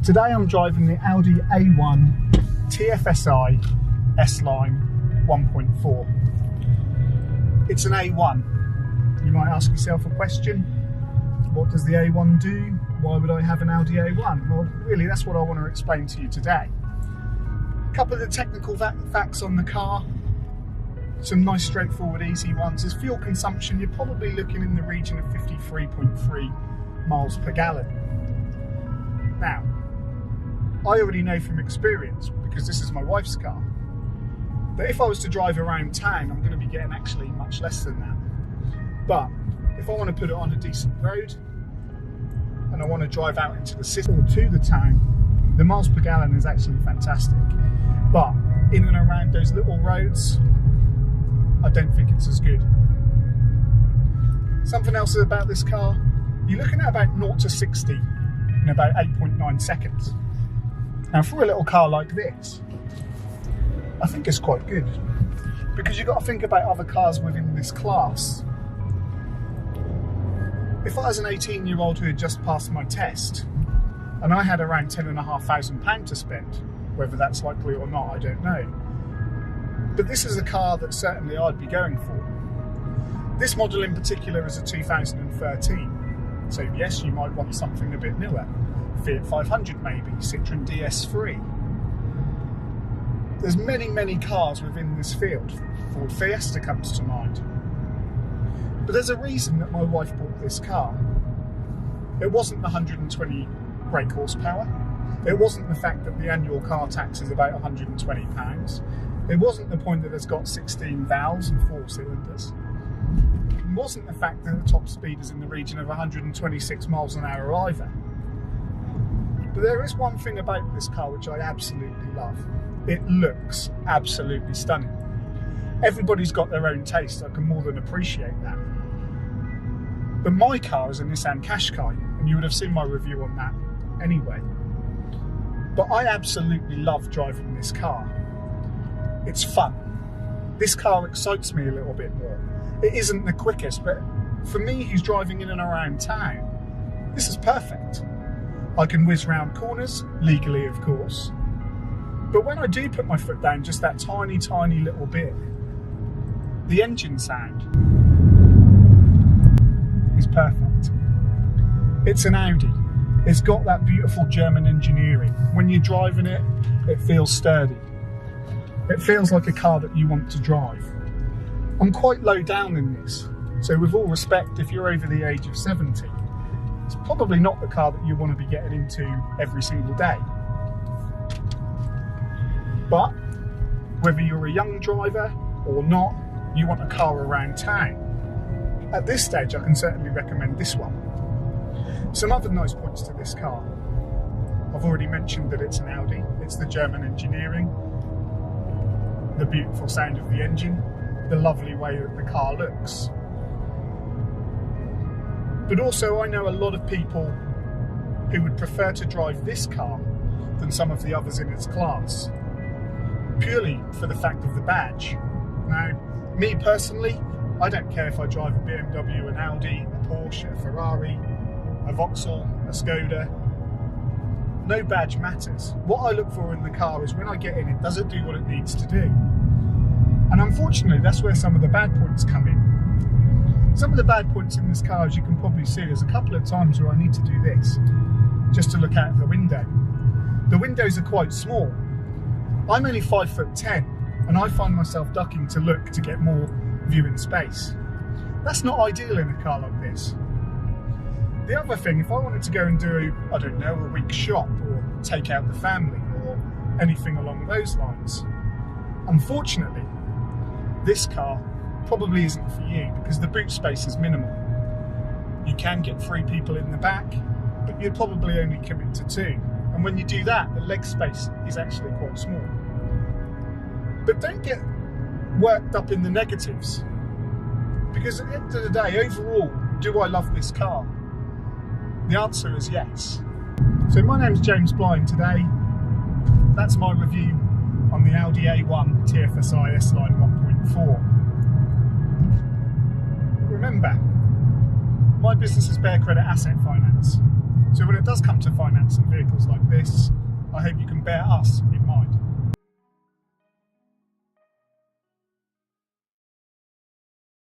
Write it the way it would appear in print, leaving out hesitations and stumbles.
Today I'm driving the Audi A1 TFSI S-Line 1.4. It's an A1. You might ask yourself a question. What does the A1 do? Why would I have an Audi A1? Well, really, that's what I want to explain to you today. A couple of the technical facts on the car. Some nice, straightforward, easy ones. As fuel consumption, you're probably looking in the region of 53.3 miles per gallon. Now, I already know from experience, because this is my wife's car, that if I was to drive around town, I'm going to be getting actually much less than that. But if I want to put it on a decent road, and I want to drive out into the city or to the town, the miles per gallon is actually fantastic. But in and around those little roads, I don't think it's as good. Something else about this car, you're looking at about 0 to 60 in about 8.9 seconds. Now for a little car like this, I think it's quite good, because you've got to think about other cars within this class. If I was an 18-year-old who had just passed my test, and I had around £10,500 to spend, whether that's likely or not, I don't know. But this is a car that certainly I'd be going for. This model in particular is a 2013. So yes, you might want something a bit newer. Fiat 500 maybe, Citroen DS3. There's many cars within this field. Ford Fiesta comes to mind. But there's a reason that my wife bought this car. It wasn't the 120 brake horsepower. It wasn't the fact that the annual car tax is about £120. It wasn't the point that it's got 16 valves and 4 cylinders. It wasn't the fact that the top speed is in the region of 126 miles an hour either. But there is one thing about this car which I absolutely love. It looks absolutely stunning. Everybody's got their own taste, I can more than appreciate that. But my car is a Nissan Qashqai, and you would have seen my review on that anyway. But I absolutely love driving this car. It's fun. This car excites me a little bit more. It isn't the quickest, but for me who's driving in and around town, this is perfect. I can whiz round corners, legally of course. But when I do put my foot down just that tiny little bit, the engine sound is perfect. It's an Audi. It's got that beautiful German engineering. When you're driving it, it feels sturdy. It feels like a car that you want to drive. I'm quite low down in this, so with all respect, if you're over the age of 70, it's probably not the car that you want to be getting into every single day. But whether you're a young driver or not, you want a car around town. At this stage, I can certainly recommend this one. Some other nice points to this car. I've already mentioned that it's an Audi. It's the German engineering, the beautiful sound of the engine, the lovely way that the car looks. But also I know a lot of people who would prefer to drive this car than some of the others in its class, purely for the fact of the badge. Now, me personally, I don't care if I drive a BMW, an Audi, a Porsche, a Ferrari, a Vauxhall, a Skoda. No badge matters. What I look for in the car is when I get in it, does it do what it needs to do? And unfortunately, that's where some of the bad points come in. Some of the bad points in this car, as you can probably see, there's a couple of times where I need to do this, just to look out of the window. The windows are quite small. I'm only 5'10", and I find myself ducking to look to get more viewing space. That's not ideal in a car like this. The other thing, if I wanted to go and do, I don't know, a week shop or take out the family or anything along those lines, unfortunately, this car probably isn't for you because the boot space is minimal. You can get 3 people in the back, but you'd probably only commit to 2. And when you do that, the leg space is actually quite small. But don't get worked up in the negatives, because at the end of the day, overall, do I love this car? The answer is yes. So my name's James Blind today. That's my review on the Audi A1 TFSI S-Line 1.4. Remember, my business is Bear Credit Asset Finance. So when it does come to financing vehicles like this, I hope you can bear us in mind.